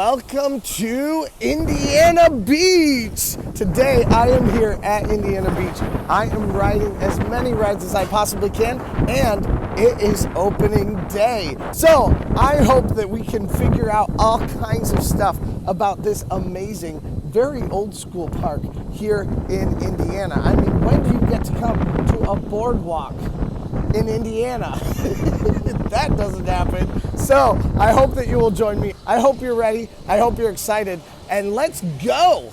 Welcome to Indiana Beach. Today I am here at Indiana Beach. I am riding as many rides as I possibly can, and it is opening day. So I hope that we can figure out all kinds of stuff about this amazing, very old school park here in Indiana. I mean, when do you get to come to a boardwalk in Indiana? That doesn't happen. So I hope that you will join me. I hope you're ready. I hope you're excited. And let's go.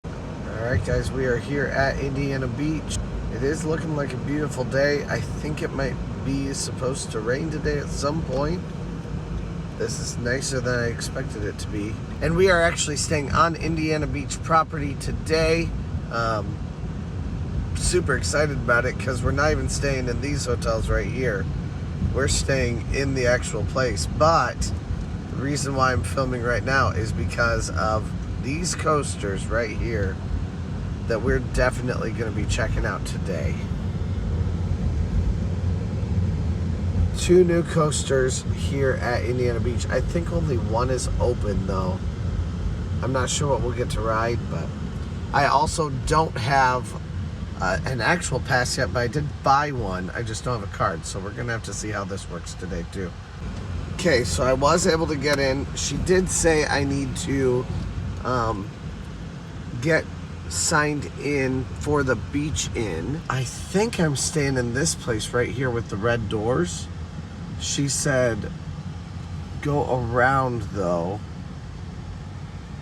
All right, guys, we are here at Indiana Beach. It is looking like a beautiful day. I think it might be supposed to rain today at some point. This is nicer than I expected it to be. And we are actually staying on Indiana Beach property today. Super excited about it because we're not even staying in these hotels right here. We're staying in the actual place. But the reason why I'm filming right now is because of these coasters right here that we're definitely going to be checking out today. Two new coasters here at Indiana Beach. I think only one is open though. I'm not sure what we'll get to ride, but I also don't have an actual pass yet, but I did buy one. I just don't have a card, so we're gonna have to see how this works today too. Okay, so I was able to get in. She did say I need to get signed in for the beach inn. I think I'm staying in this place right here with the red doors. She said go around though,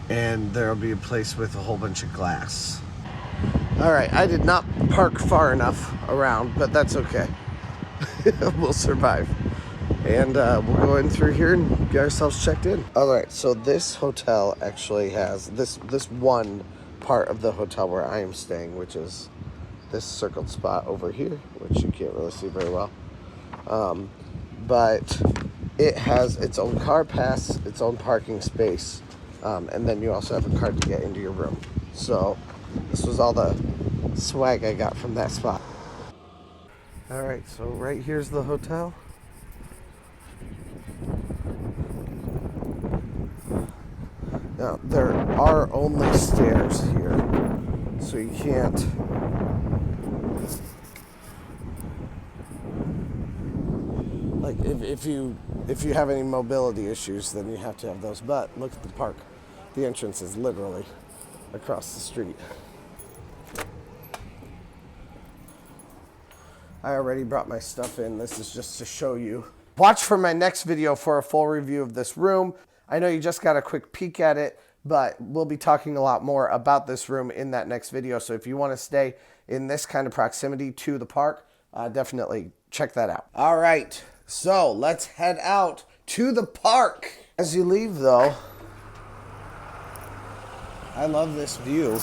and there'll be a place with a whole bunch of glass. All right, I did not park far enough around, but that's okay. We'll survive. And we'll go in through here and get ourselves checked in. All right, so this hotel actually has this one part of the hotel where I am staying, which is this circled spot over here, which you can't really see very well. But it has its own car pass, its own parking space, and then you also have a card to get into your room. So this was all the swag I got from that spot. All right, so right here's the hotel. Now, there are only stairs here, so you can't. Like, if you have any mobility issues, then you have to have those. But look at the park. The entrance is literally across the street. I already brought my stuff in. This is just to show you. Watch for my next video for a full review of this room. I know you just got a quick peek at it, but we'll be talking a lot more about this room in that next video. So if you want to stay in this kind of proximity to the park, definitely check that out. All right, so let's head out to the park. As you leave though, I love this view.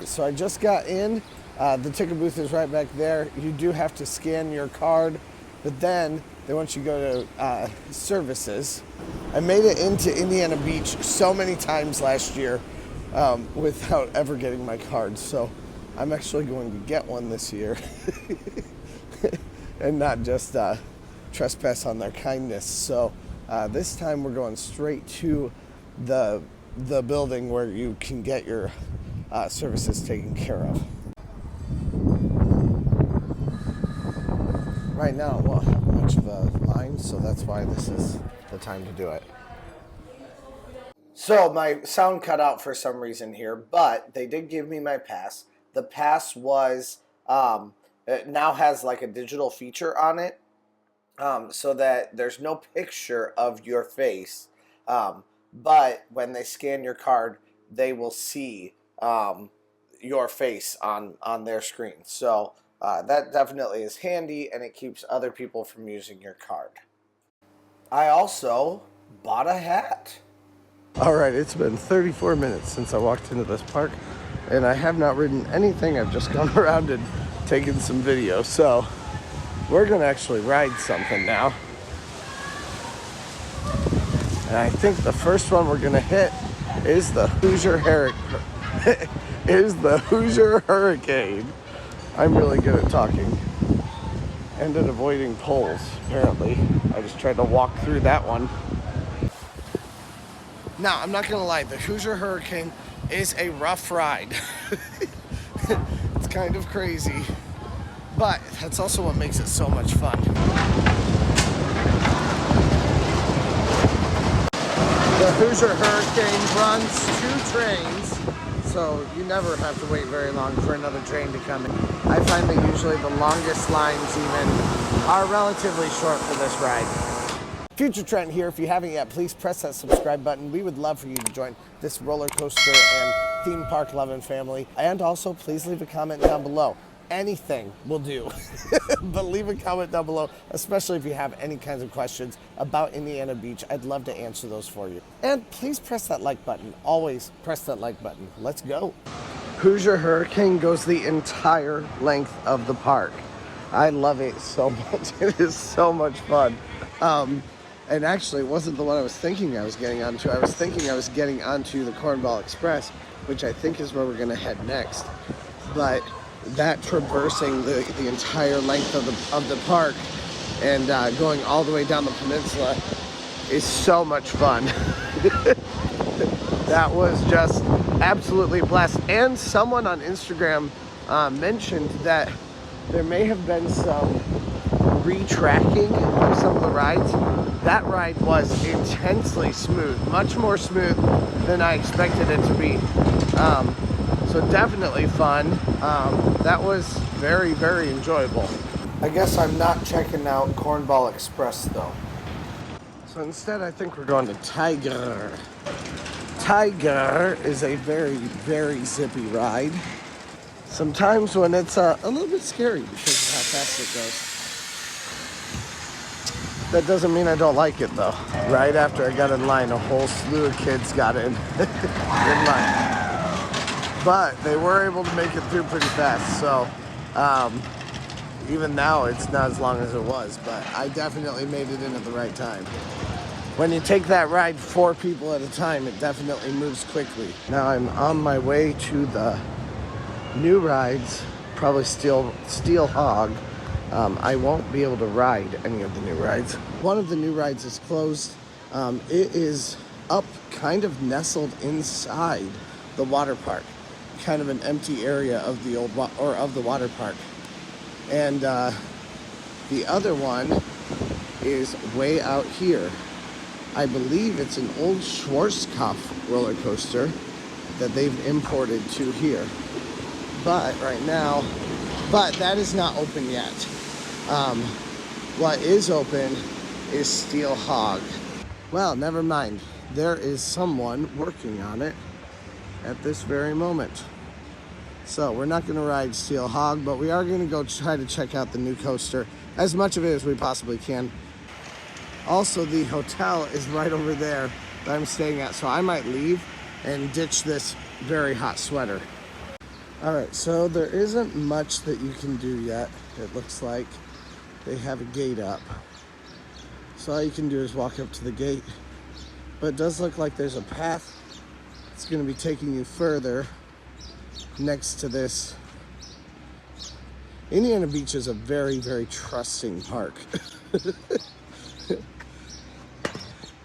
So I just got in. The ticket booth is right back there. You do have to scan your card, but then once you go to services, I made it into Indiana Beach so many times last year without ever getting my card. So I'm actually going to get one this year and not just trespass on their kindness. So this time we're going straight to the building where you can get your services taken care of. Right now it won't have much of a line, so that's why this is the time to do it. So my sound cut out for some reason here, but they did give me my pass. The pass was, it now has like a digital feature on it, so that there's no picture of your face. But when they scan your card, they will see your face on their screen. So that definitely is handy, and it keeps other people from using your card. I also bought a hat. All right, it's been 34 minutes since I walked into this park, and I have not ridden anything. I've just gone around and taken some video. So we're gonna actually ride something now. And I think the first one we're gonna hit is the Hoosier Hurricane. I'm really good at talking and at avoiding poles, apparently. I just tried to walk through that one. Now, I'm not gonna lie, the Hoosier Hurricane is a rough ride. It's kind of crazy, but that's also what makes it so much fun. The Hoosier Hurricane runs 2 trains, so you never have to wait very long for another train to come in. I find that usually the longest lines even are relatively short for this ride. Future Trent here. If you haven't yet, please press that subscribe button. We would love for you to join this roller coaster and theme park loving family. And also, please leave a comment down below. Anything will do. But leave a comment down below, especially if you have any kinds of questions about Indiana Beach. I'd love to answer those for you. And please press that like button. Always press that like button. Let's go. Hoosier Hurricane goes the entire length of the park. I love it so much. It is so much fun. And actually, it wasn't the one I was thinking I was getting onto. I was thinking I was getting onto the Cornball Express, which I think is where we're going to head next. But that traversing the entire length of the park and going all the way down the peninsula is so much fun. That was just absolutely a blast. And someone on Instagram mentioned that there may have been some retracking of some of the rides. That ride was intensely smooth, much more smooth than I expected it to be. So definitely fun. That was very, very enjoyable. I guess I'm not checking out Cornball Express though. So instead I think we're going to Tig'rrr. Tig'rrr is a very, very zippy ride. Sometimes when it's a little bit scary because of how fast it goes. That doesn't mean I don't like it though. Right after I got in line, a whole slew of kids got in line. But they were able to make it through pretty fast, so even now it's not as long as it was, but I definitely made it in at the right time. When you take that ride 4 people at a time, it definitely moves quickly. Now I'm on my way to the new rides, probably Steel Hog. I won't be able to ride any of the new rides. One of the new rides is closed. It is up, kind of nestled inside the water park, kind of an empty area of the of the water park. And the other one is way out here. I believe it's an old Schwarzkopf roller coaster that they've imported to here. But that is not open yet. What is open is Steel Hog. Well, never mind. There is someone working on it at this very moment. So we're not going to ride Steel Hog, but we are going to go try to check out the new coaster, as much of it as we possibly can. Also, the hotel is right over there that I'm staying at, so I might leave and ditch this very hot sweater. Alright, so there isn't much that you can do yet. It looks like they have a gate up. So all you can do is walk up to the gate. But it does look like there's a path. It's going to be taking you further next to this. Indiana Beach is a very, very trusting park.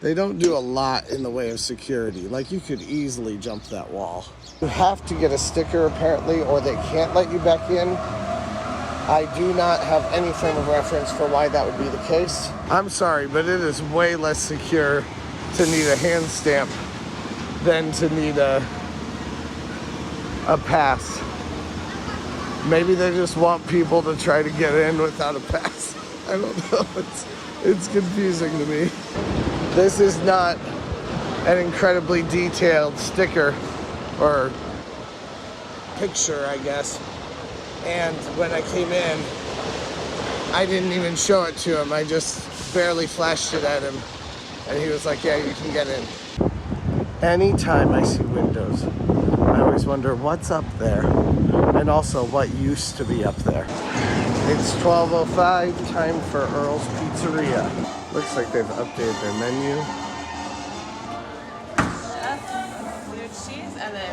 They don't do a lot in the way of security. Like, you could easily jump that wall. You have to get a sticker apparently, or they can't let you back in. I do not have any frame of reference for why that would be the case. I'm sorry, but it is way less secure to need a hand stamp than to need a pass. Maybe they just want people to try to get in without a pass. I don't know. It's confusing to me. This is not an incredibly detailed sticker or picture, I guess. And when I came in, I didn't even show it to him. I just barely flashed it at him. And he was like, yeah, you can get in. Anytime I see windows, I always wonder what's up there and also what used to be up there. It's 12:05, time for Earl's Pizzeria. Looks like they've updated their menu.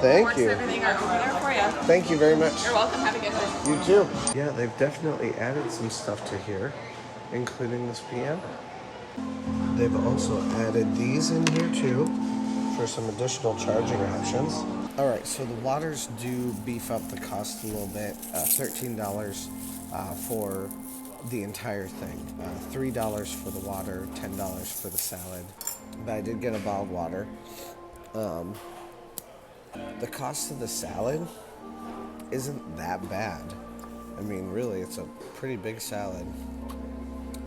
Thank you. Everything are over there for you. Thank you very much. You're welcome. Have a good one. You too. Yeah, they've definitely added some stuff to here, including this piano. They've also added these in here too. for some additional charging options. All right, so the waters do beef up the cost a little bit. $13 for the entire thing. $3 for the water, $10 for the salad. But I did get a bottled water. The cost of the salad isn't that bad. I mean, really, it's a pretty big salad.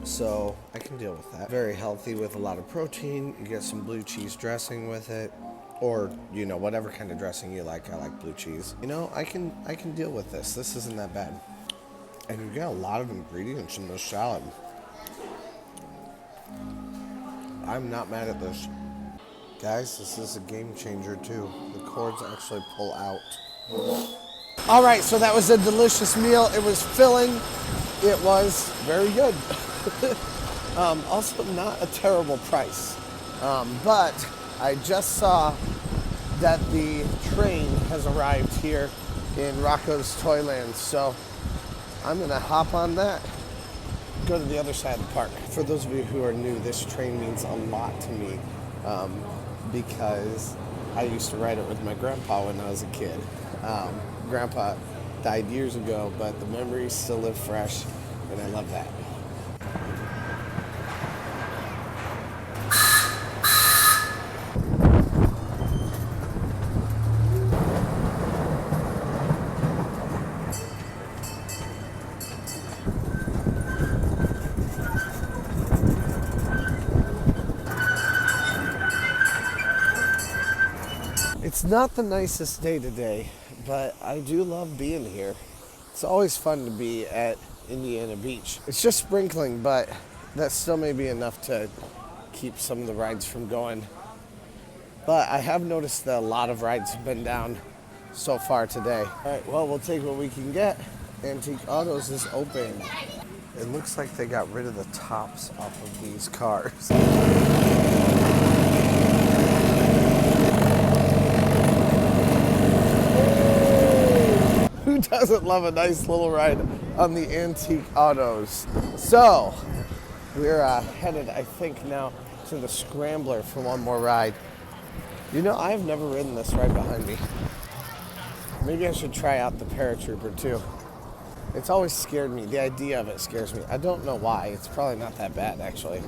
So I can deal with that. Very healthy with a lot of protein. You get some blue cheese dressing with it. Or, you know, whatever kind of dressing you like. I like blue cheese. You know, I can deal with this. This isn't that bad. And you get a lot of ingredients in this salad. I'm not mad at this. Guys, this is a game changer too. The cords actually pull out. All right, so that was a delicious meal. It was filling. It was very good. Also not a terrible price. But I just saw that the train has arrived here in Rocco's Toyland. So I'm gonna hop on that, go to the other side of the park. For those of you who are new, this train means a lot to me because I used to ride it with my grandpa when I was a kid. Grandpa died years ago, but the memories still live fresh, and I love that. It's not the nicest day today, but I do love being here. It's always fun to be at Indiana Beach. It's just sprinkling, but that still may be enough to keep some of the rides from going. But I have noticed that a lot of rides have been down so far today. All right, well, we'll take what we can get. Antique Autos is open. It looks like they got rid of the tops off of these cars. Who doesn't love a nice little ride on the Antique Autos? So, we're headed, I think, now to the Scrambler for one more ride. You know, I've never ridden this right behind me. Maybe I should try out the Paratrooper too. It's always scared me. The idea of it scares me. I don't know why. It's probably not that bad, actually.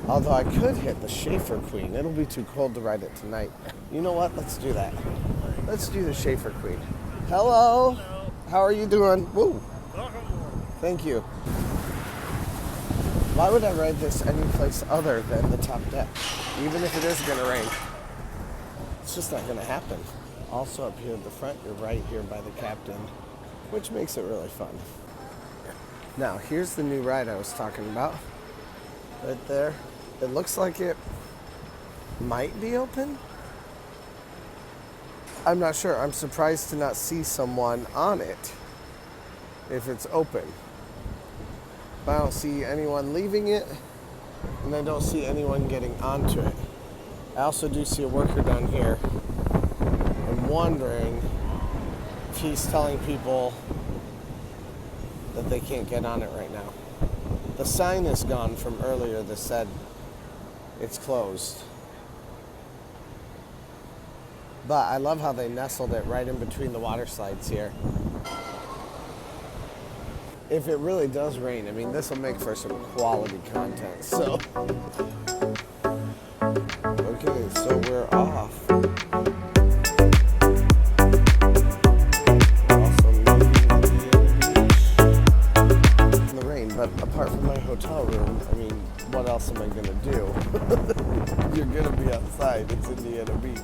Although I could hit the Shaffer Queen. It'll be too cold to ride it tonight. You know what? Let's do that. Let's do the Shaffer Queen. Hello. How are you doing? Woo. Thank you. Why would I ride this any place other than the top deck? Even if it is going to rain. It's just not going to happen. Also up here at the front, you're right here by the captain, which makes it really fun. Now, here's the new ride I was talking about. Right there. It looks like it might be open. I'm not sure. I'm surprised to not see someone on it if it's open. But I don't see anyone leaving it, and I don't see anyone getting onto it. I also do see a worker down here. I'm wondering if he's telling people that they can't get on it right now. The sign is gone from earlier that said it's closed. But I love how they nestled it right in between the water slides here. If it really does rain, I mean, this will make for some quality content. So, okay, so we're off. In the rain, but apart from my hotel room, I mean, what else am I gonna do? You're gonna be outside. It's Indiana Beach.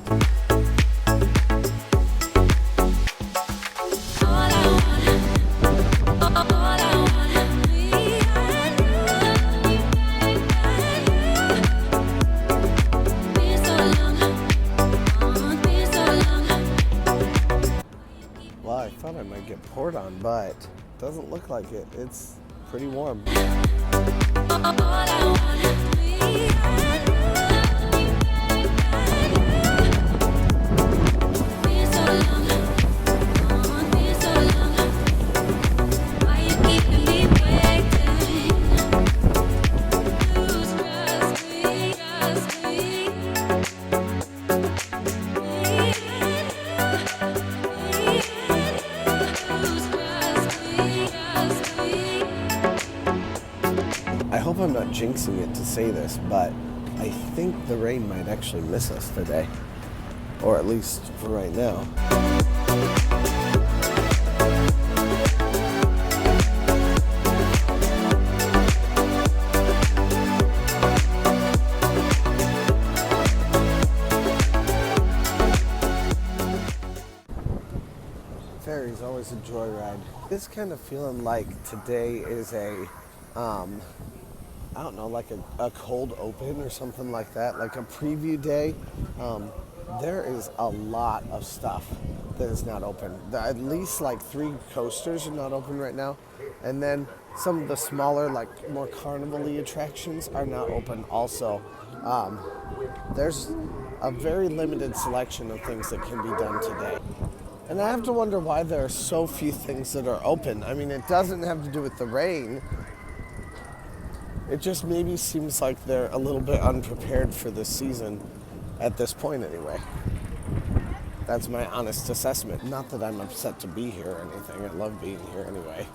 Well, I thought I might get poured on, but it doesn't look like it. It's pretty warm. jinxing it to say this, but I think the rain might actually miss us today. Or at least for right now. Ferry's always a joyride. It's kind of feeling like today is a, I don't know, like a cold open or something like that, like a preview day. There is a lot of stuff that is not open. At least like 3 coasters are not open right now. And then some of the smaller, like more carnival-y attractions are not open also. There's a very limited selection of things that can be done today. And I have to wonder why there are so few things that are open. I mean, it doesn't have to do with the rain. It just maybe seems like they're a little bit unprepared for this season at this point anyway. That's my honest assessment. Not that I'm upset to be here or anything. I love being here anyway.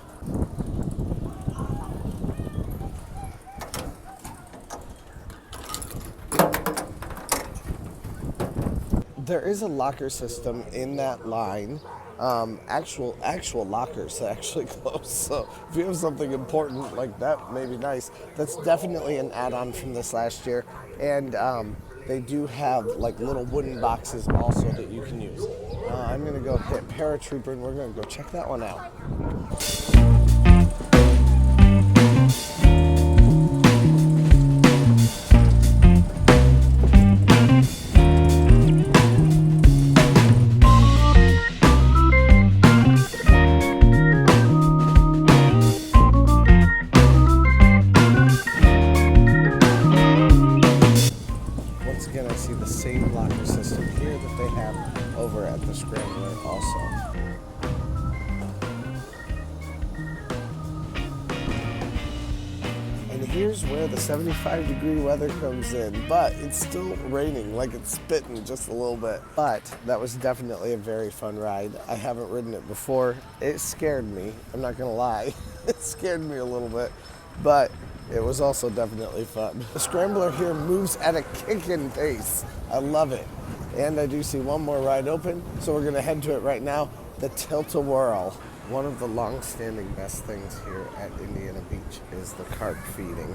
There is a locker system in that line. Actual lockers that actually close. So if you have something important like that, maybe nice. That's definitely an add-on from this last year. And they do have like little wooden boxes also that you can use. I'm gonna go hit Paratrooper and we're gonna go check that one out. Again, I see the same locker system here that they have over at the Scrambler also. And here's where the 75-degree weather comes in, but it's still raining, like it's spitting just a little bit. But that was definitely a very fun ride. I haven't ridden it before. It scared me, I'm not gonna lie. It scared me a little bit, but it was also definitely fun. The Scrambler here moves at a kicking pace. I love it. And I do see one more ride open, so we're gonna head to it right now. The Tilt-A-Whirl. One of the long-standing best things here at Indiana Beach is the carp feeding.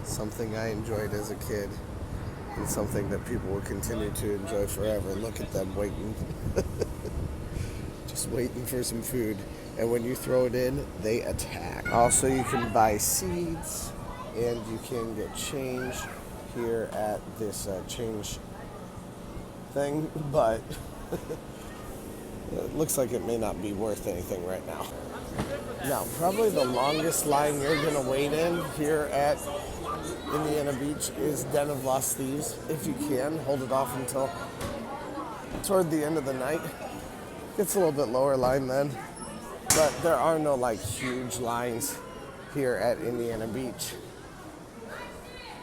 Something I enjoyed as a kid, and something that people will continue to enjoy forever. Look at them waiting. Just waiting for some food. And when you throw it in, they attack. Also, you can buy seeds, and you can get change here at this change thing, but it looks like it may not be worth anything right now. Now, probably the longest line you're gonna wait in here at Indiana Beach is Den of Lost Thieves. If you can, hold it off until toward the end of the night. It's a little bit lower line then. But there are no like huge lines here at Indiana Beach.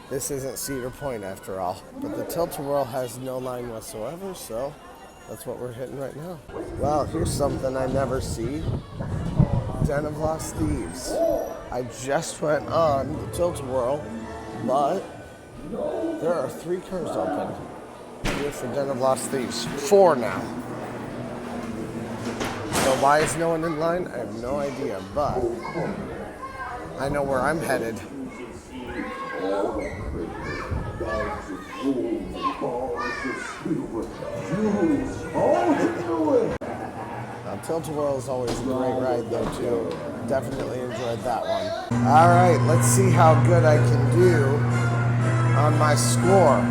This isn't Cedar Point after all. But the Tilt-A-Whirl has no line whatsoever, so that's what we're hitting right now. Well, here's something I never see. Den of Lost Thieves. I just went on the Tilt-A-Whirl, but there are 3 cars open here for Den of Lost Thieves. 4 now. So why is no one in line? I have no idea, but I know where I'm headed. Tilt-A-Whirl is always a great ride though too. Definitely enjoyed that one. All right, let's see how good I can do on my score.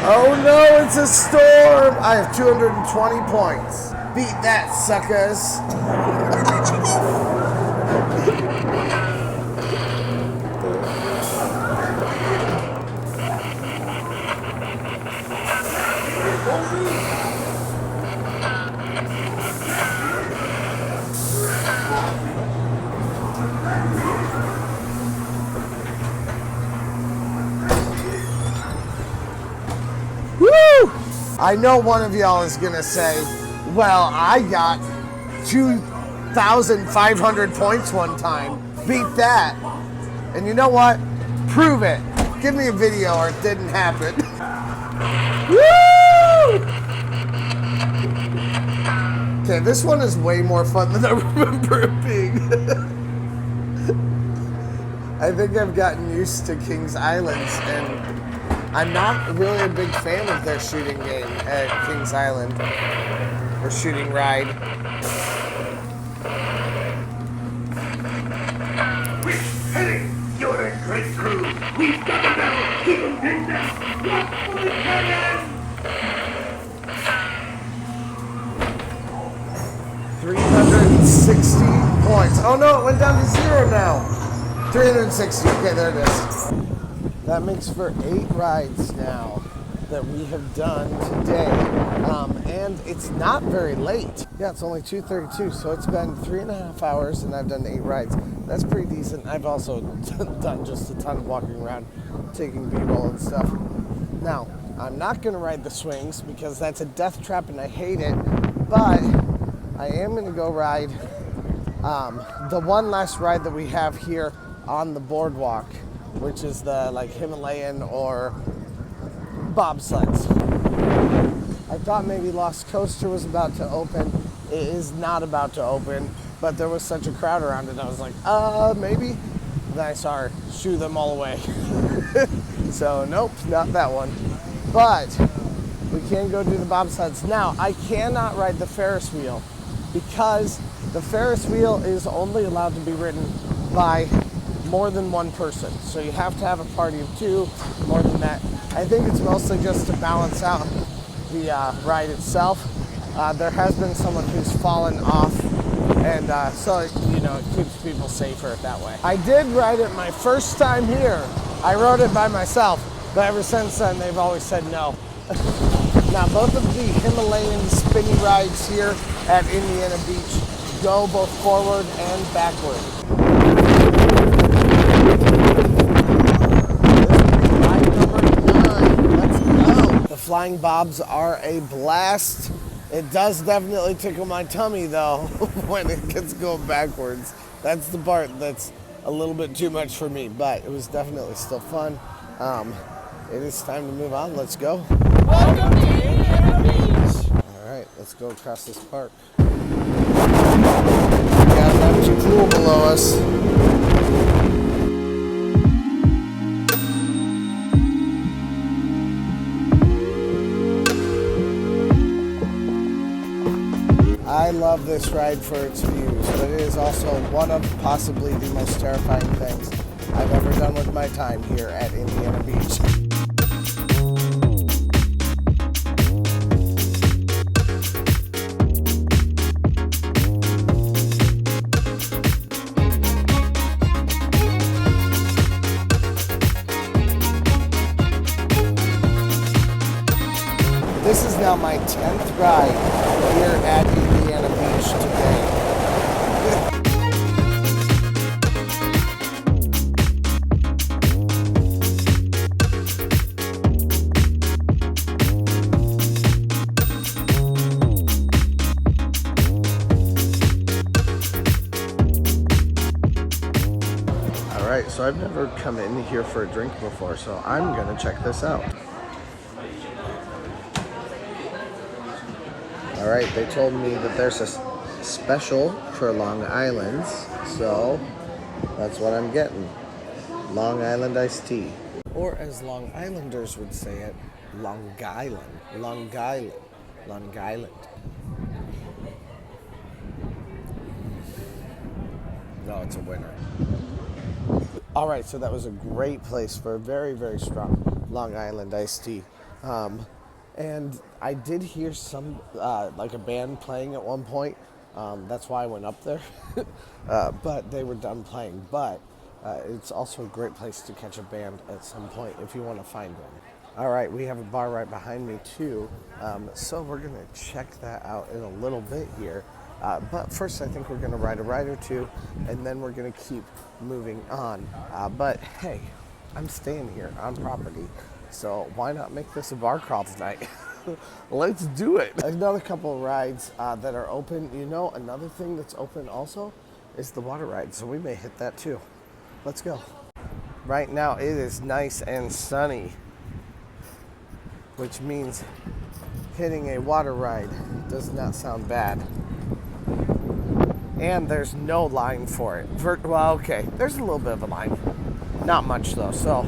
Oh no, it's a storm! I have 220 points. Beat that, suckers. I know one of y'all is gonna say, well, I got 2,500 points one time. Beat that. And you know what? Prove it. Give me a video or it didn't happen. Woo! Okay, this one is way more fun than I remember it being. I think I've gotten used to Kings Islands, and I'm not really a big fan of their shooting game at Kings Island, or shooting ride. You're a great crew. We've got them now. Keep them pinned down. Lock for the cannon. 360 points. Oh no, it went down to 0 now. 360. Okay, there it is. That makes for 8 rides now that we have done today. And it's not very late. Yeah, it's only 2:32, so it's been 3.5 hours and I've done 8 rides. That's pretty decent. I've also done just a ton of walking around, taking B-roll and stuff. Now, I'm not gonna ride the swings because that's a death trap and I hate it, but I am gonna go ride the one last ride that we have here on the boardwalk, which is the like Himalayan or bobsleds. I thought maybe Lost Coaster was about to open. It is not about to open, but there was such a crowd around it. I was like, maybe. And then I saw her shoo them all away. So nope, not that one. But we can go do the bobsleds. Now, I cannot ride the Ferris wheel because the Ferris wheel is only allowed to be ridden by more than one person. So you have to have a party of 2, more than that. I think it's mostly just to balance out the ride itself. There has been someone who's fallen off, and so it keeps people safer that way. I did ride it my first time here. I rode it by myself, but ever since then they've always said no. Now both of the Himalayan spinny rides here at Indiana Beach go both forward and backward. Ride number 9. Let's go. The flying bobs are a blast. It does definitely tickle my tummy though when it gets going backwards. That's the part that's a little bit too much for me, but it was definitely still fun. It is time to move on. Let's go. Welcome to Indiana Beach. All right, let's go across this park. We got an empty pool below us. I love this ride for its views, but it is also one of possibly the most terrifying things I've ever done with my time here at Indiana Beach. This is now my 10th ride here at Indiana Beach today. All right, so I've never come in here for a drink before, so I'm gonna check this out. All right, they told me that there's a special for Long Island's, so that's what I'm getting. Long Island iced tea. Or as Long Islanders would say it, Long Island. Long Island. Long Island. No, it's a winner. All right, so that was a great place for a very, very strong Long Island iced tea. And I did hear some, like a band playing at one point. That's why I went up there. But they were done playing. But it's also a great place to catch a band at some point if you want to find one. All right, we have a bar right behind me too. So we're going to check that out in a little bit here. But first, I think we're going to ride a ride or two, and then we're going to keep moving on. But hey, I'm staying here on property. So why not make this a bar crawl tonight? Let's do it. Another couple of rides that are open. You know, another thing that's open also is the water ride, so we may hit that too. Let's go. Right now it is nice and sunny, which means hitting a water ride does not sound bad. And there's no line for it. Well, okay, there's a little bit of a line. Not much though, so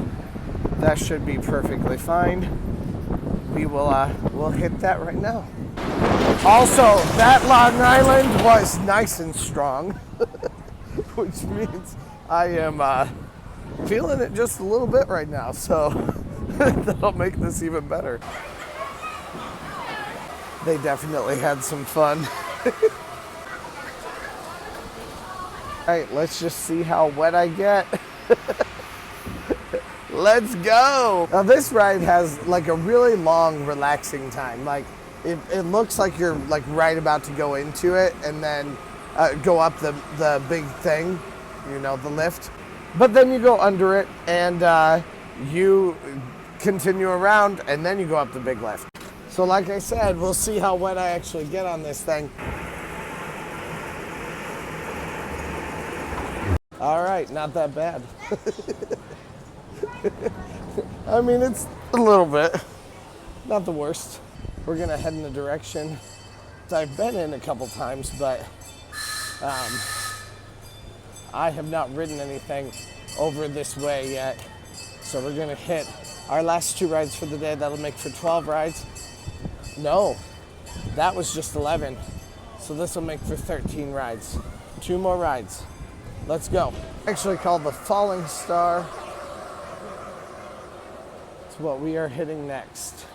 that should be perfectly fine. We will we'll hit that right now. Also, that Long Island was nice and strong, which means I am feeling it just a little bit right now, so that'll make this even better. They definitely had some fun. All right, let's just see how wet I get. Let's go. Now this ride has like a really long relaxing time. Like it looks like you're like right about to go into it and then go up the big thing, you know, the lift. But then you go under it and you continue around and then you go up the big lift. So like I said, we'll see how wet I actually get on this thing. All right, not that bad. I mean, it's a little bit, not the worst. We're gonna head in the direction I've been in a couple times, but I have not ridden anything over this way yet. So we're gonna hit our last 2 rides for the day. That'll make for 12 rides. No, that was just 11. So this will make for 13 rides. 2 more rides. Let's go. Actually called the Falling Star. It's what we are hitting next.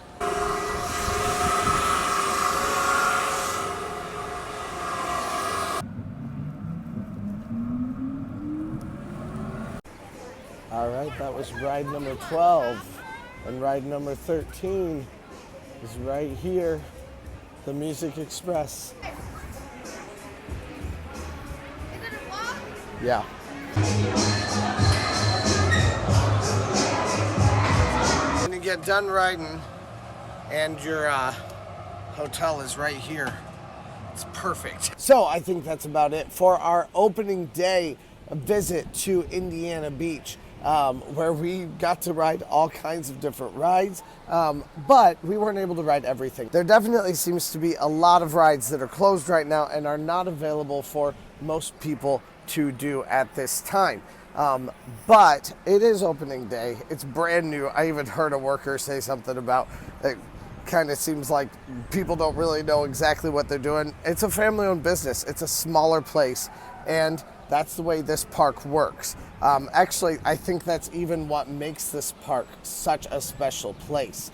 All right, that was ride number 12. And ride number 13 is right here, the Music Express. Yeah. When you get done riding and your hotel is right here, it's perfect. So I think that's about it for our opening day visit to Indiana Beach, where we got to ride all kinds of different rides, but we weren't able to ride everything. There definitely seems to be a lot of rides that are closed right now and are not available for most people to do at this time. But it is opening day. It's brand new. I even heard a worker say something about it. Kind of seems like people don't really know exactly what they're doing. It's a family-owned business. It's a smaller place, and that's the way this park works. Actually, I think that's even what makes this park such a special place,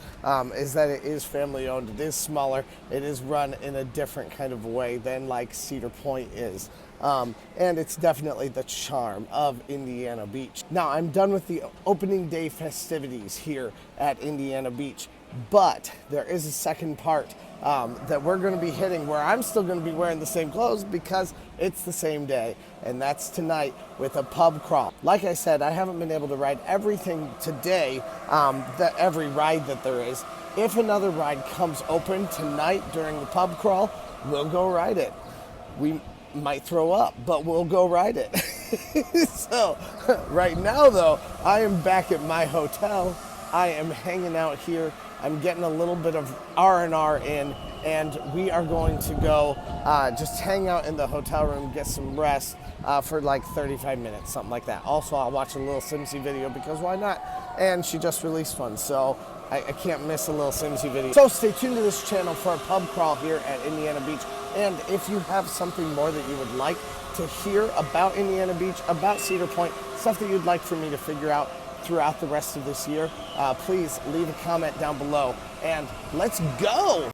is that it is family-owned, it is smaller, it is run in a different kind of way than like Cedar Point is. And it's definitely the charm of Indiana Beach. Now, I'm done with the opening day festivities here at Indiana Beach, but there is a second part that we're going to be hitting where I'm still going to be wearing the same clothes because it's the same day, and that's tonight with a pub crawl. Like I said, I haven't been able to ride everything today, every ride that there is. If another ride comes open tonight during the pub crawl, we'll go ride it. We might throw up, but we'll go ride it. So right now though, I am back at my hotel. I am hanging out here. I'm getting a little bit of R&R in, and we are going to go just hang out in the hotel room, get some rest for like 35 minutes, something like that. Also, I'll watch a little Simsy video because why not? And she just released one, so I can't miss a little Simsy video. So stay tuned to this channel for a pub crawl here at Indiana Beach. And if you have something more that you would like to hear about Indiana Beach, about Cedar Point, stuff that you'd like for me to figure out throughout the rest of this year, please leave a comment down below and let's go.